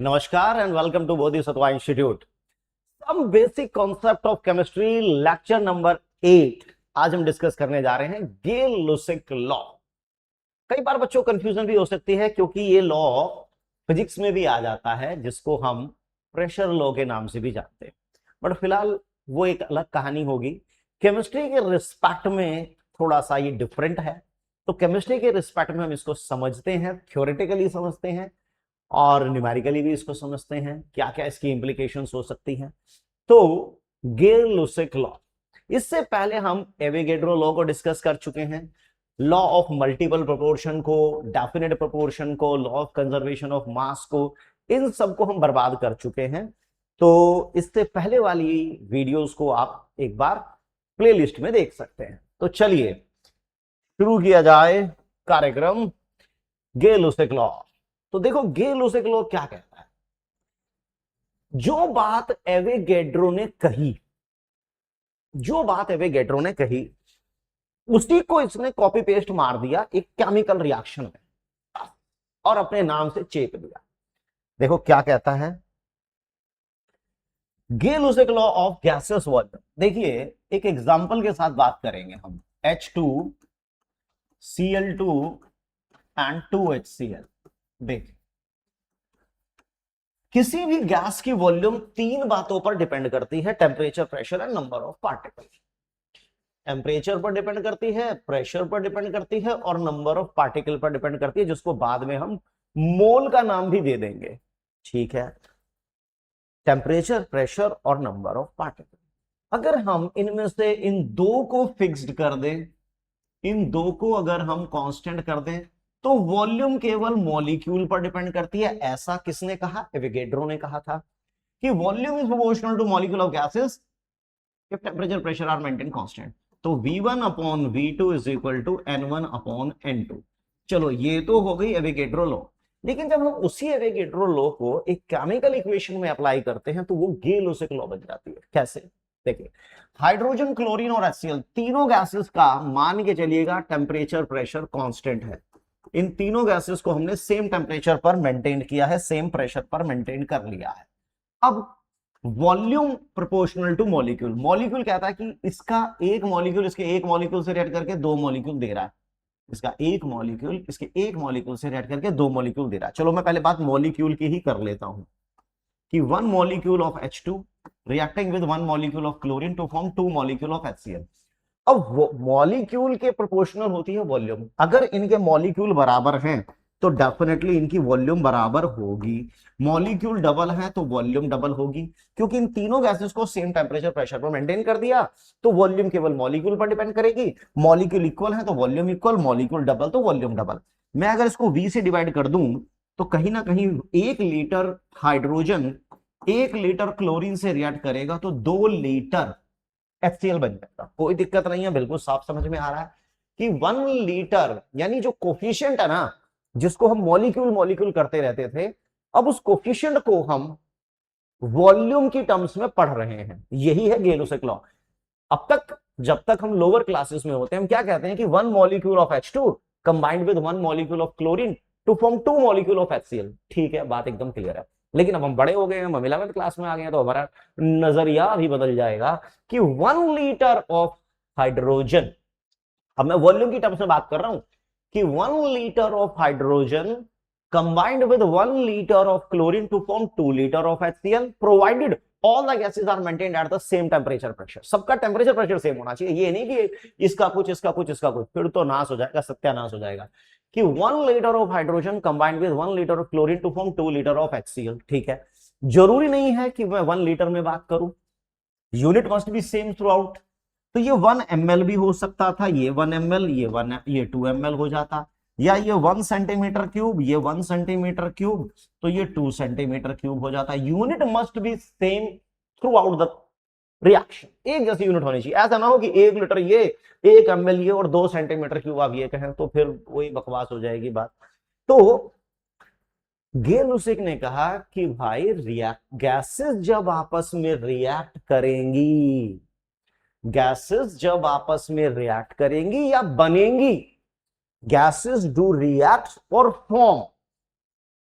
नमस्कार and welcome to Bodhisattva institute. Some basic concept of chemistry, lecture number 8। आज हम discuss करने जा रहे हैं गेल-लुसिक लॉ। कई बार बच्चों को कंफ्यूजन भी हो सकती है क्योंकि ये लॉ फिजिक्स में भी आ जाता है, जिसको हम प्रेशर लॉ के नाम से भी जानते हैं। बट फिलहाल वो एक अलग कहानी होगी। केमिस्ट्री के रिस्पेक्ट में थोड़ा सा ये डिफरेंट है, तो केमिस्ट्री के रिस्पेक्ट में हम इसको समझते हैं, थ्योरेटिकली समझते हैं और न्यूमेरिकली भी इसको समझते हैं, क्या क्या इसकी इंप्लीकेशंस हो सकती हैं। तो गेल-लुसिक लॉ, इससे पहले हम एवोगैड्रो लॉ को डिस्कस कर चुके हैं, लॉ ऑफ मल्टीपल प्रोपोर्शन को, डेफिनेट प्रोपोर्शन को, law of conservation of mass को, इन सबको हम बर्बाद कर चुके हैं। तो इससे पहले वाली वीडियोस को आप एक बार प्लेलिस्ट में देख सकते हैं। तो चलिए शुरू किया जाए कार्यक्रम गेल-लुसिक लॉ। तो देखो गेल-लुसिक लॉ क्या कहता है। जो बात एवोगैड्रो ने कही, उसी को इसने कॉपी पेस्ट मार दिया एक केमिकल रिएक्शन में और अपने नाम से चेप दिया। देखो क्या कहता है गेल-लुसिक लॉ ऑफ गैसेस वॉल्यूम। देखिए एक एग्जांपल के साथ बात करेंगे हम। H2Cl2 and 2HCl। देखिए किसी भी गैस की वॉल्यूम तीन बातों पर डिपेंड करती है, temperature, pressure and number of particle. Temperature पर डिपेंड करती है, प्रेशर पर डिपेंड करती है और नंबर ऑफ पार्टिकल पर डिपेंड करती है, जिसको बाद में हम मोल का नाम भी दे देंगे। ठीक है, टेम्परेचर, प्रेशर और नंबर ऑफ पार्टिकल। अगर हम इनमें से इन दो को फिक्स्ड कर दें, इन दो को अगर हम कांस्टेंट कर दें, तो वॉल्यूम केवल मॉलिक्यूल पर डिपेंड करती है। ऐसा किसने कहा? एवोगैड्रो ने कहा था कि volume is proportional to molecule of gases if temperature pressure are maintain constant. तो V1 upon V2 is equal to N1 upon N2। चलो ये तो हो गई एवोगैड्रो लॉ। लेकिन जब हम उसी एवोगैड्रो लॉ को एक केमिकल इक्वेशन में अप्लाई करते हैं तो वो गेल-लुसिक लॉ बन जाती है। कैसे? देखिए हाइड्रोजन, क्लोरीन और HCl तीनों गैसेस का मान के चलिएगा टेम्परेचर प्रेशर कांस्टेंट है। इन तीनों गैसेस को हमने सेम टेम्परेचर पर मेंटेन किया है, सेम प्रेशर पर मेंटेन कर लिया है। अब volume proportional to molecule, molecule कहता है कि इसका एक मॉलिक्यूल इसके एक मॉलिक्यूल से रिएक्ट करके दो मॉलिक्यूल दे रहा है, इसका एक मॉलिक्यूल इसके एक मॉलिक्यूल से रिएक्ट करके दो मॉलिक्यूल दे रहा है। चलो मैं पहले बात मॉलिक्यूल की ही कर लेता हूं कि one molecule of H2 reacting with one molecule of chlorine to form two molecule of HCl। अब मॉलिक्यूल के प्रोपोर्शनल होती है वॉल्यूम। अगर इनके मॉलिक्यूल बराबर हैं तो डेफिनेटली इनकी वॉल्यूम बराबर होगी। मॉलिक्यूल डबल है तो वॉल्यूम डबल होगी, क्योंकि इन तीनों गैसेस को सेम टेम्परेचर प्रेशर पर मेंटेन कर दिया तो वॉल्यूम केवल मॉलिक्यूल पर डिपेंड करेगी। मॉलिक्यूल इक्वल है तो वॉल्यूम इक्वल, मॉलिक्यूल डबल तो वॉल्यूम डबल। मैं अगर इसको V से डिवाइड कर दूं तो कहीं ना कहीं 1 लीटर हाइड्रोजन 1 लीटर क्लोरीन से रिएक्ट करेगा तो 2 लीटर HCl बन जाएगा। कोई दिक्कत नहीं है, बिल्कुल साफ समझ में आ रहा है कि 1 लीटर यानी जो कोफिशिएंट है ना, जिसको हम मॉलिक्यूल मॉलिक्यूल करते रहते थे, अब उस कोफिशिएंट को हम वॉल्यूम की टर्म्स में पढ़ रहे हैं। यही है गेल-लुसिक लॉ। अब तक जब तक हम लोअर क्लासेस में होते हैं, हम क्या कहते हैं कि one molecule of H2 combined with one molecule of chlorine to form two molecule of HCl। ठीक है, बात एकदम क्लियर है। लेकिन अब हम बड़े हो गए हैं, हम 11th क्लास में आ गए हैं, तो हमारा नजरिया भी बदल जाएगा कि 1 लीटर ऑफ हाइड्रोजन, अब मैं वॉल्यूम की टर्म्स में बात कर रहा हूं कि 1 litre of hydrogen combined with 1 liter of chlorine to form 2 liter of HCl provided all the gases are maintained at the same temperature pressure। सबका टेम्परेचर प्रेशर सेम होना चाहिए। ये नहीं कि इसका कुछ इसका कुछ इसका कुछ, फिर तो नाश हो जाएगा, सत्यानाश हो जाएगा। कि 1 litre of hydrogen combined with 1 litre of chlorine to form 2 litre of HCl। ठीक है, जरूरी नहीं है कि मैं 1 लीटर में बात करूं, unit must be same through out. तो ये 1 ml भी हो सकता था, ये 1 ml, ये 2 ml हो जाता, या ये 1 सेंटीमीटर क्यूब, ये 1 सेंटीमीटर क्यूब, तो ये 2 सेंटीमीटर क्यूब हो जाता। Unit must be same through out the reaction, एक जैसी यूनिट होनी चाहिए। ऐसा ना हो कि 1 लीटर ये, 1 ml ये और 2 सेंटीमीटर क्यूब आप ये कहें, तो फिर वही बकवास हो जाएगी बात। तो गेल-लुसिक ने कहा कि भाई गैसेस जब आपस में रिएक्ट करेंगी, गैसेस जब आपस में रिएक्ट करेंगी या बनेंगी, गैसेस डू रिएक्ट और form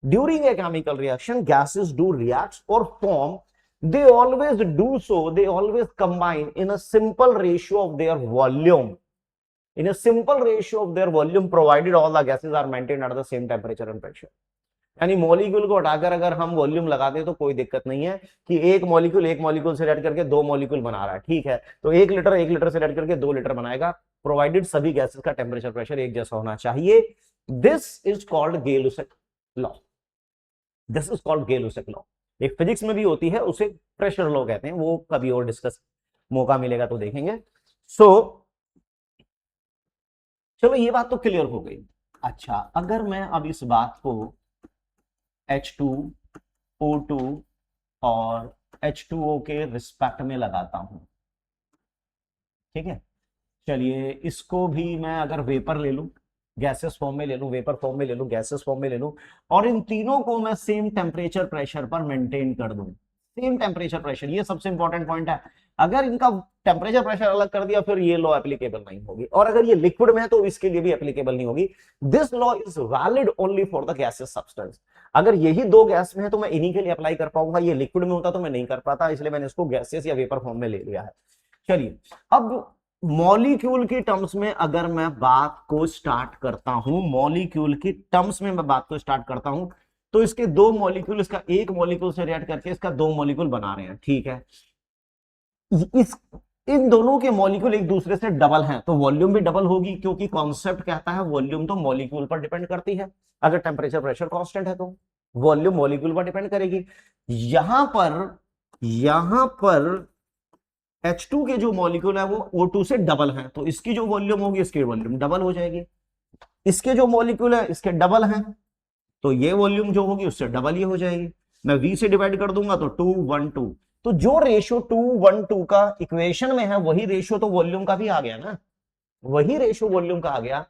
during a chemical reaction gases do react और form, they always do so, they always combine in a simple ratio of their volume, in a simple ratio of their volume, provided all the gases are maintained at the same temperature and pressure. यानी molecule को हटाकर अगर हम volume लगाते हैं तो कोई दिक्कत नहीं है कि एक मॉलिक्यूल से रेड करके दो मॉलिक्यूल बना रहा है, ठीक है, तो एक लीटर से रेड करके 2 लीटर बनाएगा, प्रोवाइडेड सभी गैसेस का टेम्परेचर प्रेशर एक जैसा होना चाहिए. This is called Gay Lussac law. This is called Gay Lussac law. एक फिजिक्स में भी होती है, उसे प्रेशर लॉ कहते हैं, वो कभी और डिस्कस मौका मिलेगा तो देखेंगे. चलो ये बात तो क्लियर हो गई. अच्छा, अगर मैं अब इस बात को H2O2 और H2O के रिस्पेक्ट में लगाता हूं, ठीक है, चलिए इसको भी मैं अगर वेपर ले लूं, गैसेस फॉर्म में ले लूं, वेपर फॉर्म में ले लूं, गैसेस फॉर्म में ले लूं, और इन तीनों को मैं सेम टेम्परेचर प्रेशर पर मेंटेन कर दूं. सेम टेम्परेचर प्रेशर, ये सबसे इंपॉर्टेंट पॉइंट है. अगर इनका टेम्परेचर प्रेशर अलग कर दिया फिर ये लॉ एप्लीकेबल नहीं होगी, और अगर ये लिक्विड में है तो इसके लिए भी एप्लीकेबल नहीं होगी. This law is valid only for the gases substance. अगर यही दो गैस में है तो मैं इन्हीं के लिए अप्लाई कर पाऊंगा, ये लिक्विड में होता तो मैं नहीं कर पाता, इसलिए मैंने इसको गैसेस या वेपर फॉर्म में ले लिया है. चलिए, अब मॉलिक्यूल की टर्म्स में अगर मैं बात को स्टार्ट करता हूं, मॉलिक्यूल की टर्म्स में मैं बात को स्टार्ट करता हूं, तो इसके दो मॉलिक्यूल, इसका एक मॉलिक्यूल से रिएक्ट करके इसका दो मॉलिक्यूल बना रहे हैं, ठीक है. इस इन दोनों के मॉलिक्यूल एक दूसरे से डबल हैं, तो वॉल्यूम भी डबल होगी, क्योंकि कॉन्सेप्ट कहता है वॉल्यूम तो मॉलिक्यूल पर डिपेंड करती है. अगर टेम्परेचर प्रेशर कांस्टेंट है तो वॉल्यूम मॉलिक्यूल पर डिपेंड करेगी. यहां पर H2 के जो मॉलिक्यूल है वो O2 से डबल है, तो इसकी जो वॉल्यूम होगी इसकी वॉल्यूम डबल हो जाएगी. इसके जो मॉलिक्यूल है इसके डबल हैं, तो ये वॉल्यूम जो होगी उससे डबल ये हो जाएगी. मैं V से डिवाइड कर दूंगा तो 2:1:2. तो जो रेशियो 2:1:2 का इक्वेशन में है वही रेशियो तो वॉल्यूम का भी आ गया ना, वही रेशियो वॉल्यूम का आ गया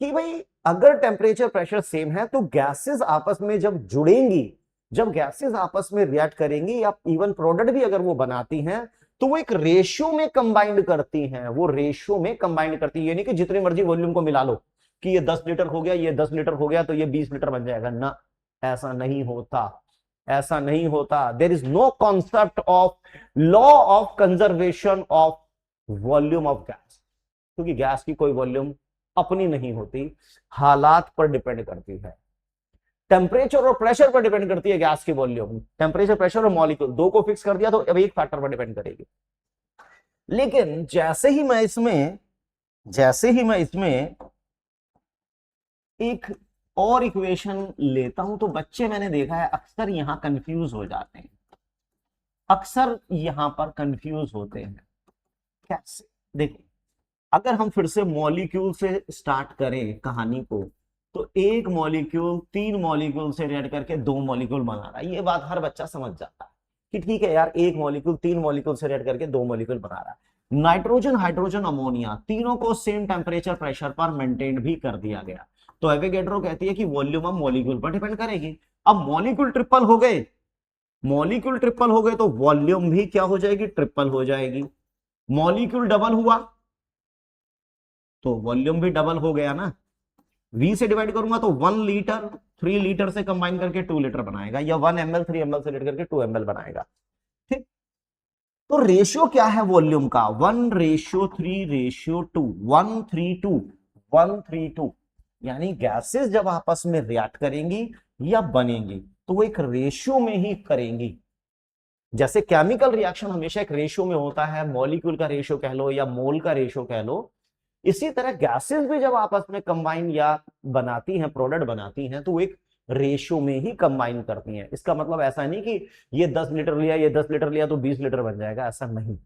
कि भाई अगर टेम्परेचर प्रेशर सेम है तो गैसेस आपस में जब जुड़ेंगी, जब गैसेस आपस में रिएक्ट करेंगी या इवन प्रोडक्ट भी अगर वो बनाती हैं तो वो एक रेशियो में कंबाइंड करती हैं, वो रेशियो में कंबाइंड करती है. यानी कि जितनी मर्जी वॉल्यूम को मिला लो कि ये 10 लीटर हो गया, ये 10 लीटर हो गया तो ये 20 लीटर बन जाएगा ना, ऐसा नहीं होता, ऐसा नहीं होता. There is no concept of law of conservation of volume of gas, क्योंकि गैस की कोई वॉल्यूम अपनी नहीं होती, हालात पर डिपेंड करती है. टेम्परेचर और प्रेशर पर डिपेंड करती है गैस की वॉल्यूम. टेम्परेचर, प्रेशर और मॉलिक्यूल दो को फिक्स कर दिया तो अब एक फैक्टर पर डिपेंड करेगी. लेकिन जैसे ही मैं इसमें एक और इक्वेशन लेता हूं तो बच्चे मैंने देखा है अक्सर यहां कंफ्यूज हो जाते हैं, अक्सर यहां पर कंफ्यूज होते हैं. कैसे? देखो, अगर हम फिर से मॉलिक्यूल से स्टार्ट करें कहानी को, तो एक मॉलिक्यूल 3 मॉलिक्यूल से रिएक्ट करके 2 मॉलिक्यूल बना रहा है. ये बात हर बच्चा समझ जाता है कि ठीक है यार, एक मॉलिक्यूल 3 मॉलिक्यूल से रिएक्ट करके 2 मॉलिक्यूल बना रहा है. नाइट्रोजन, हाइड्रोजन, अमोनिया तीनों को सेम टेम्परेचर प्रेशर पर मेंटेन भी कर दिया गया. तो एवोगैड्रो कहती है कि वॉल्यूम अब मॉलिक्यूल पर डिपेंड करेगी. अब मॉलिक्यूल ट्रिपल हो गए, मॉलिक्यूल ट्रिपल हो गए तो वॉल्यूम भी क्या हो जाएगी? ट्रिपल हो जाएगी. मॉलिक्यूल डबल हुआ तो वॉल्यूम भी डबल हो गया ना. V से डिवाइड करूंगा तो 1 लीटर 3 लीटर से कंबाइन करके 2 लीटर बनाएगा, या 1 ml 3 ml से लेकर करके 2 ml बनाएगा. ठीक, तो रेशियो क्या है वॉल्यूम का? 1:3:2, 1:3:2. यानी गैसेस जब आपस में रिएक्ट करेंगी या बनेंगी तो वो एक रेशियो में ही करेंगी. जैसे केमिकल रिएक्शन हमेशा एक रेशियो में होता है, मॉलिक्यूल का रेशियो कह लो या मोल का रेशियो कह लो, इसी तरह गैसेस भी जब आपस में कंबाइन या बनाती हैं, प्रोडक्ट बनाती हैं, तो वो एक रेशियो में ही कंबाइन करती हैं. इसका मतलब ऐसा नहीं कि ये 10 लीटर लिया, ये 10 लीटर लिया तो 20 लीटर बन जाएगा, ऐसा नहीं.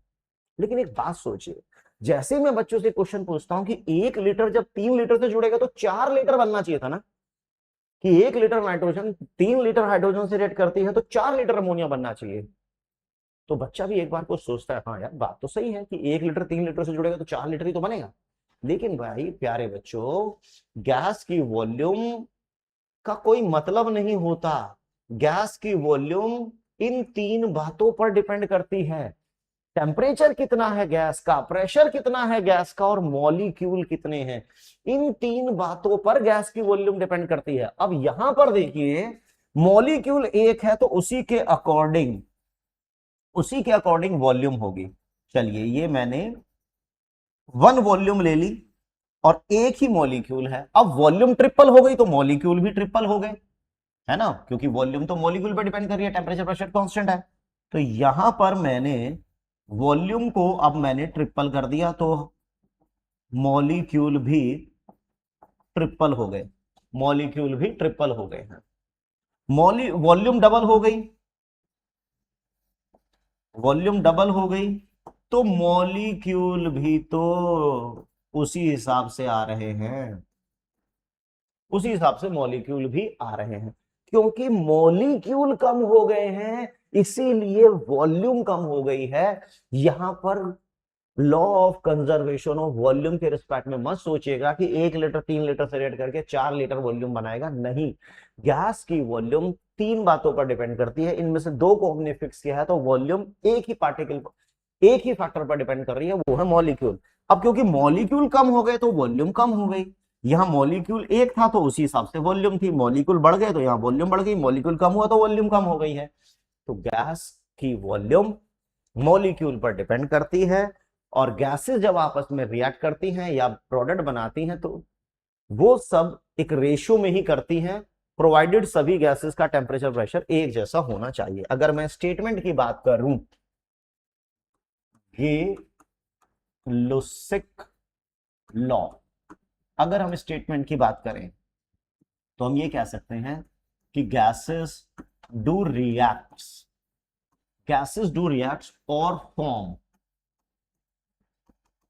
लेकिन एक बात सोचिए, जैसे मैं बच्चों से क्वेश्चन पूछता हूं कि 1 लीटर जब 3 लीटर से जुड़ेगा तो 4 लीटर बनना चाहिए था ना, कि 1 लीटर नाइट्रोजन 3 लीटर हाइड्रोजन से रिएक्ट करती है तो 4 लीटर अमोनिया बनना चाहिए. तो बच्चा भी एक बार को सोचता है, हाँ यार बात तो सही है कि 1 लीटर 3 लीटर से जुड़ेगा तो 4 लीटर ही तो बनेगा. लेकिन भाई प्यारे बच्चों, गैस की वॉल्यूम का कोई मतलब नहीं होता. गैस की वॉल्यूम इन 3 बातों पर डिपेंड करती है. टेम्परेचर कितना है गैस का, प्रेशर कितना है गैस का, और मॉलिक्यूल कितने हैं, इन तीन बातों पर गैस की वॉल्यूम डिपेंड करती है। अब यहां पर देखिए मॉलिक्यूल एक है तो उसी के अकॉर्डिंग वॉल्यूम होगी। चलिए ये मैंने वन वॉल्यूम ले ली और एक ही मॉलिक्यूल है, अब वॉल्यूम ट्रिपल हो गई तो मॉलिक्यूल भी ट्रिपल हो गए, है ना, क्योंकि वॉल्यूम तो मॉलिक्यूल पर डिपेंड कर रही है, टेम्परेचर प्रेशर कांस्टेंट है। तो यहां पर मैंने वॉल्यूम को अब मैंने ट्रिपल कर दिया तो मॉलिक्यूल भी ट्रिपल हो गए, मॉलिक्यूल भी ट्रिपल हो गए हैं। वॉल्यूम डबल हो गई, वॉल्यूम डबल हो गई तो मॉलिक्यूल भी तो उसी हिसाब से आ रहे हैं, उसी हिसाब से मॉलिक्यूल भी आ रहे हैं। क्योंकि मॉलिक्यूल कम हो गए हैं इसीलिए वॉल्यूम कम हो गई है। यहां पर law of conservation of volume के रिस्पेक्ट में मत सोचिएगा कि 1 लीटर 3 लीटर से रेट करके 4 लीटर वॉल्यूम बनाएगा, नहीं। गैस की वॉल्यूम तीन बातों पर डिपेंड करती है, इनमें से दो को हमने फिक्स किया है, तो वॉल्यूम एक ही पार्टिकल एक ही फैक्टर पर डिपेंड कर रही है, वो है मॉलिक्यूल। अब क्योंकि मॉलिक्यूल कम हो गए तो वॉल्यूम कम हो गई, यहां मॉलिक्यूल एक था तो उसी हिसाब से वॉल्यूम थी, मॉलिक्यूल बढ़ गए तो यहां वॉल्यूम बढ़ गई, मॉलिक्यूल कम हुआ तो वॉल्यूम कम हो गई है। तो गैस की वॉल्यूम मॉलिक्यूल पर डिपेंड करती है, और गैसेस जब आपस में रिएक्ट करती हैं या प्रोडक्ट बनाती हैं तो वो सब एक रेशियो में ही करती हैं, प्रोवाइडेड सभी गैसेस का टेम्परेचर प्रेशर एक जैसा होना चाहिए। अगर मैं स्टेटमेंट की बात करूं, ये लुसिक लॉ, अगर हम स्टेटमेंट की बात करें तो हम ये कह सकते हैं कि gases do reacts or form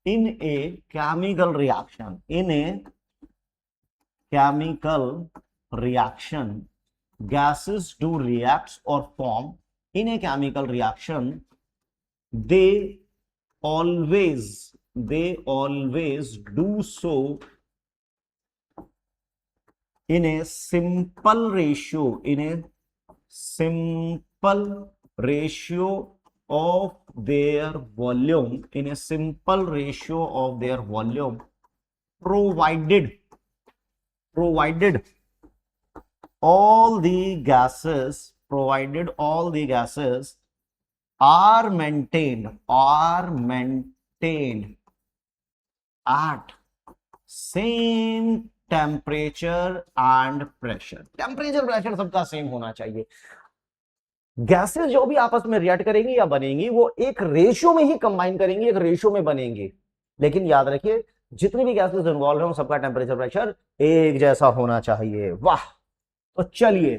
in a chemical reaction, gases do reacts or form in a chemical reaction, they always do so in a simple ratio of their volume, provided all the gases are maintained at same temperature and pressure. Temperature pressure सबका same होना चाहिए। Gases जो भी आपस में react करेंगी या बनेंगी वो एक रेशियो में ही कंबाइन करेंगी, एक रेशियो में बनेंगी, लेकिन याद रखिए जितनी भी गैसेस इन्वॉल्व है सबका टेम्परेचर प्रेशर एक जैसा होना चाहिए। वाह, तो चलिए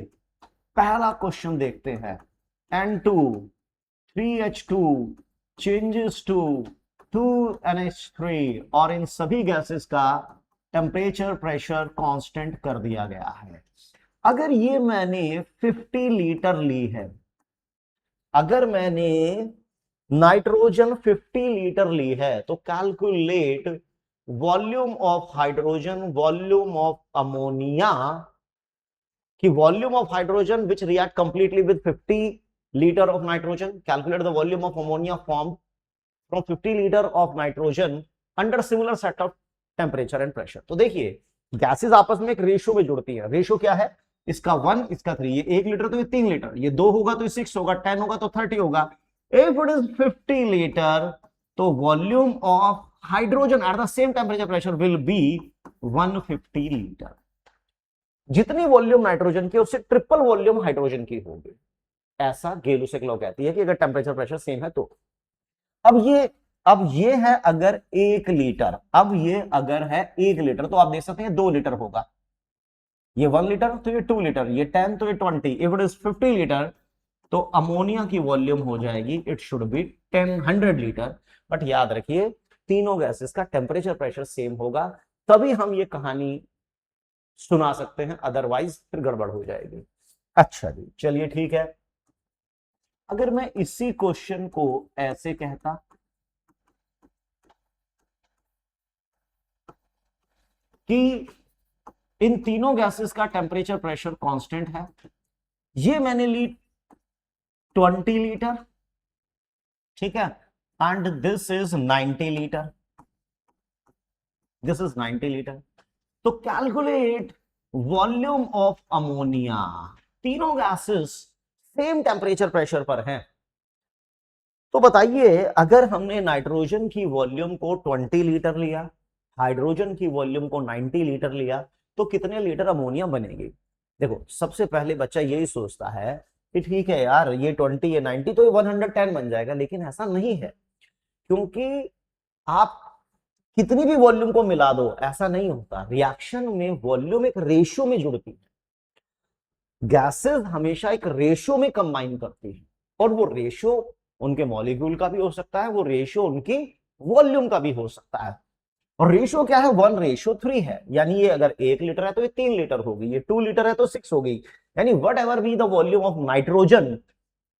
पहला क्वेश्चन देखते हैं। N2 3H2 changes to 2NH3 और इन सभी गैसेस का टेम्परेचर प्रेशर कांस्टेंट कर दिया गया है। अगर ये मैंने 50 लीटर ली है, अगर मैंने नाइट्रोजन 50 लीटर ली है तो calculate volume of hydrogen, volume of ammonia, कि volume of hydrogen which react completely with 50 litre of nitrogen, calculate the volume of ammonia form from 50 litre of nitrogen under similar set of temperature and pressure. तो देखिए gases आपस में एक ratio में जुड़ती है। Ratio क्या है? इसका 1 इसका 3, ये 1 लीटर तो ये 3 लीटर, ये 2 होगा तो ये 6 होगा, 10 होगा तो 30 होगा। इफ इट इज 50 लीटर तो volume of hydrogen eight the same temperature pressure will be 150 litre. जितनी वॉल्यूम नाइट्रोजन की उससे ट्रिपल वॉल्यूम हाइड्रोजन की होगी, ऐसा गेलुसिक लॉ कहती है कि अगर टेम्परेचर प्रेशर सेम है तो। अब ये है अगर 1 लीटर, अब ये अगर है 1 लीटर तो आप देख सकते हैं 2 लीटर होगा, ये 1 लीटर तो ये 2 लीटर, ये 10 तो ये 20। इफ इट इज 50 लीटर तो अमोनिया की वॉल्यूम हो जाएगी, it should be 100 litre. But याद रखिए तीनों गैसेस का टेम्परेचर प्रेशर सेम होगा, तभी हम ये कहानी सुना सकते हैं, अदरवाइज फिर गड़बड़ हो जाएगी। अच्छा जी, चलिए ठीक है। अगर मैं इसी क्वेश्चन को ऐसे कहता कि इन तीनों गैसेस का टेम्परेचर प्रेशर कांस्टेंट है, ये मैंने ली 20 लीटर, ठीक है, and this is 90 litre, this is 90 litre. तो कैलकुलेट वॉल्यूम ऑफ अमोनिया। तीनों गैसेस सेम टेम्परेचर प्रेशर पर हैं। तो बताइए, अगर हमने नाइट्रोजन की वॉल्यूम को 20 लीटर लिया, हाइड्रोजन की वॉल्यूम को 90 लीटर लिया, तो कितने लीटर अमोनिया बनेगी? देखो, सबसे पहले बच्चा यही सोचता है कि ठीक है यार, ये 20 ये 90 तो ये 110 बन जाएगा, लेकिन ऐसा नहीं है। क्योंकि आप कितनी भी वॉल्यूम को मिला दो, ऐसा नहीं होता। रिएक्शन में वॉल्यूम एक रेशियो में जुड़ती है। गैसेस हमेशा एक रेशियो में कंबाइन करती है, और वो रेशियो उनके मॉलिक्यूल का भी हो सकता है, वो रेशियो उनकी वॉल्यूम का भी हो सकता है। और रेशियो क्या है? 1:3 है। यानी ये अगर 1 लीटर है तो ये 3 लीटर होगी, ये 2 लीटर है तो 6 होगी। यानी what ever be the volume of nitrogen,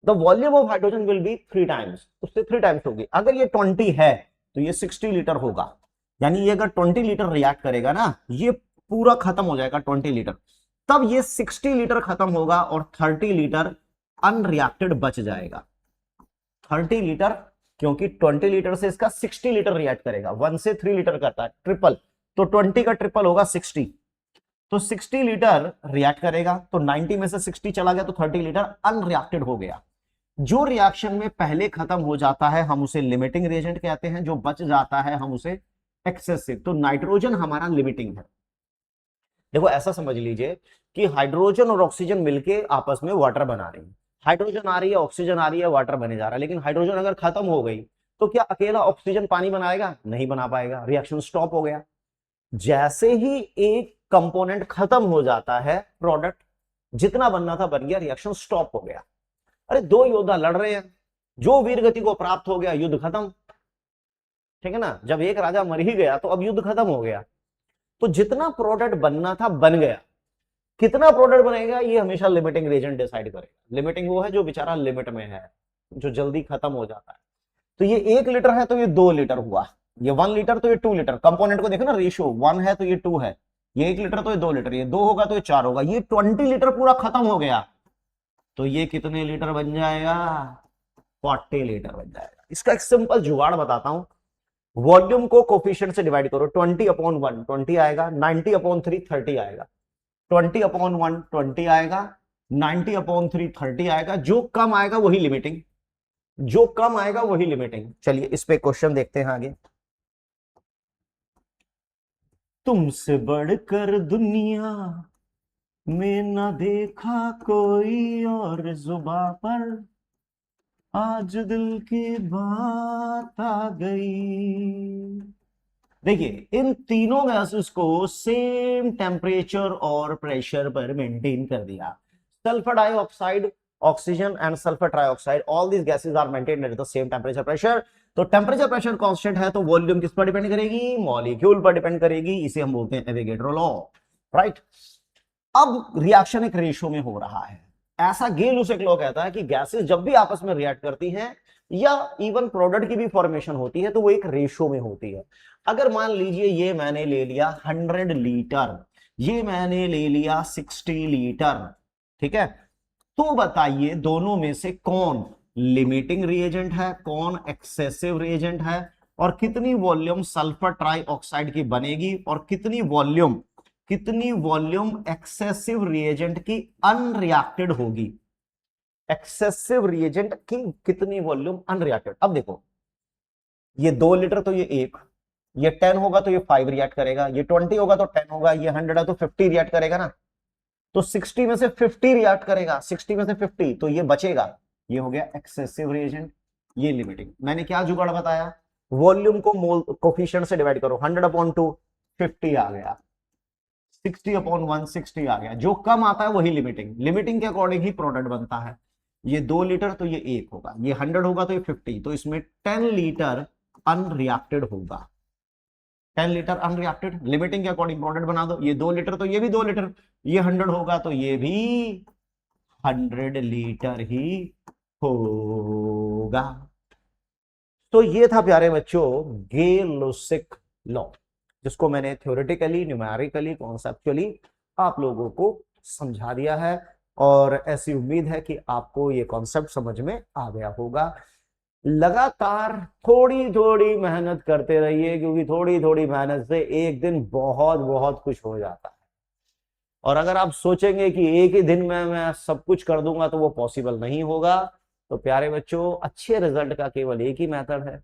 the volume of hydrogen will be 3 times, उससे 3 टाइम्स होगी। अगर ये 20 है तो ये 60 लीटर होगा। यानी ये अगर 20 लीटर रिएक्ट करेगा ना, ये पूरा खत्म हो जाएगा 20 लीटर, तब ये 60 लीटर खत्म होगा और 30 लीटर अनरिएक्टेड बच जाएगा। 30 लीटर, क्योंकि 20 लीटर से इसका 60 लीटर रिएक्ट करेगा। 1 से 3 लीटर करता है ट्रिपल, तो 20 का ट्रिपल होगा 60। तो 60 लीटर रिएक्ट करेगा, तो 90 में से 60 चला गया, तो 30 लीटर अनरिएक्टेड हो गया। जो रिएक्शन में पहले खत्म हो जाता है हम उसे लिमिटिंग रिएजेंट कहते हैं, जो बच जाता है हम उसे एक्सेसिव। तो नाइट्रोजन हमारा लिमिटिंग है। देखो, ऐसा समझ लीजिए कि हाइड्रोजन और ऑक्सीजन मिलके आपस में वाटर बना रही है। हाइड्रोजन आ रही है, ऑक्सीजन आ रही है, वाटर बने जा रहा है। लेकिन हाइड्रोजन अगर खत्म हो गई तो क्या अकेला ऑक्सीजन पानी बनाएगा? नहीं बना पाएगा, रिएक्शन स्टॉप हो गया। जैसे ही एक कंपोनेंट खत्म हो जाता है, प्रोडक्ट जितना बनना था बन गया, रिएक्शन स्टॉप हो गया। अरे, दो योद्धा लड़ रहे हैं, जो वीर गति को प्राप्त हो गया, युद्ध खत्म। ठीक है ना? जब एक राजा मर ही गया तो अब युद्ध खत्म हो गया। तो जितना प्रोडक्ट बनना था बन गया। कितना प्रोडक्ट बनेगा ये हमेशा लिमिटिंग रीजन डिसाइड करेगा। लिमिटिंग वो है जो बेचारा लिमिट में है, जो जल्दी खत्म हो जाता है। तो ये 1 लीटर है तो ये 2 लीटर हुआ, ये 1 लीटर तो ये 2 लीटर। कंपोनेंट को देखो ना, रेशियो 1 है तो ये 2 है, ये 1 लीटर तो ये 2 लीटर, ये 2 होगा तो ये 4 होगा। ये 20 लीटर पूरा खत्म हो गया, तो ये कितने लीटर बन जाएगा? 40 लीटर बन जाएगा। इसका एक सिंपल जुगाड़ बताता हूं। वॉल्यूम को कोफिशिएंट से डिवाइड करो, 20/1 20 आएगा, 90/3 30 आएगा। 20/1 20 आएगा, 90/3 30 आएगा। जो कम आएगा वही लिमिटिंग, जो कम आएगा वही लिमिटिंग। चलिए इस पे क्वेश्चन देखते हैं आगे। तुमसे बढ़कर दुनिया में न देखा कोई और जुबां पर, आज दिल की बात आ गई। देखिए, इन तीनों गैसेस को सेम टेम्परेचर और प्रेशर पर मेंटेन कर दिया। Sulphur dioxide, oxygen and sulphur trioxide, all these gases are maintained at the same temperature pressure. तो टेम्परेचर प्रेशर कांस्टेंट है तो वॉल्यूम किस पर डिपेंड करेगी? मॉलिक्यूल पर डिपेंड करेगी। इसे हम बोलते हैं एवोगैड्रो लॉ, राइट। अब रिएक्शन एक रेशियो में हो रहा है। ऐसा गेल-लुसाक लॉ कहता है कि गैसेस जब भी आपस में रिएक्ट करती हैं या इवन प्रोडक्ट की भी फॉर्मेशन होती है तो वो एक रेशियो में होती है। अगर मान लीजिए ये मैंने ले लिया 100 लीटर, ये मैंने ले लिया 60 लीटर, ठीक है, तो बताइए दोनों में से कौन लिमिटिंग रिएजेंट है, कौन एक्सेसिव रिएजेंट है, और कितनी वॉल्यूम सल्फर ट्राइऑक्साइड की बनेगी और कितनी वॉल्यूम एक्सेसिव रिएजेंट की अनरिएक्टेड होगी। एक्सेसिव रिएजेंट की कितनी वॉल्यूम अनरिएक्टेड। अब देखो, ये 2 लीटर तो ये 1, ये 10 होगा तो ये 5 रिएक्ट करेगा, ये 20 होगा तो 10 होगा, ये 100 है तो 50 रिएक्ट करेगा ना। तो 60 में से 50 रिएक्ट करेगा, 60 में से 50, तो ये बचेगा। ये हो गया एक्सेसिव रिएजेंट, ये लिमिटिंग। मैंने क्या जुगाड़ बताया? वॉल्यूम को मोल कोफिशिएंट से डिवाइड करो, 100/2 50 आ गया, 60/1 60 आ गया। जो कम आता है वही लिमिटिंग, लिमिटिंग के अकॉर्डिंग ही प्रोडक्ट बनता है। ये 2 लीटर तो ये 1 होगा, ये 100 होगा तो ये 50, तो इसमें 10 लीटर अनरिएक्टेड होगा। 10 लीटर अनरिएक्टेड, लिमिटिंग के अकॉर्डिंग प्रोडक्ट बना दो। ये 2 लीटर तो ये भी 2 लीटर, ये 100 होगा तो ये भी 100 लीटर ही होगा। तो ये था प्यारे बच्चों गेल-लुसाक लॉ, जिसको मैंने थ्योरेटिकली, न्यूमेरिकली, कॉन्सेप्चुअली आप लोगों को समझा दिया है। और ऐसी उम्मीद है कि आपको ये कॉन्सेप्ट समझ में आ गया होगा। लगातार थोड़ी थोड़ी मेहनत करते रहिए, क्योंकि थोड़ी थोड़ी मेहनत से एक दिन बहुत बहुत कुछ हो जाता है। और अगर आप सोचेंगे कि एक ही दिन में मैं सब कुछ कर दूंगा, तो वो पॉसिबल नहीं होगा। तो प्यारे बच्चों, अच्छे रिजल्ट का केवल एक ही मेथड है,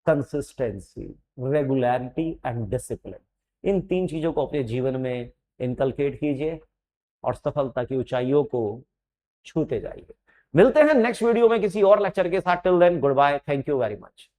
कंसिस्टेंसी, रेगुलरिटी एंड डिसिप्लिन। इन तीन चीजों को अपने जीवन में इनकलकेट कीजिए और सफलता की ऊंचाइयों को छूते जाइए। मिलते हैं नेक्स्ट वीडियो में किसी और लेक्चर के साथ। Till then, goodbye, thank you very much.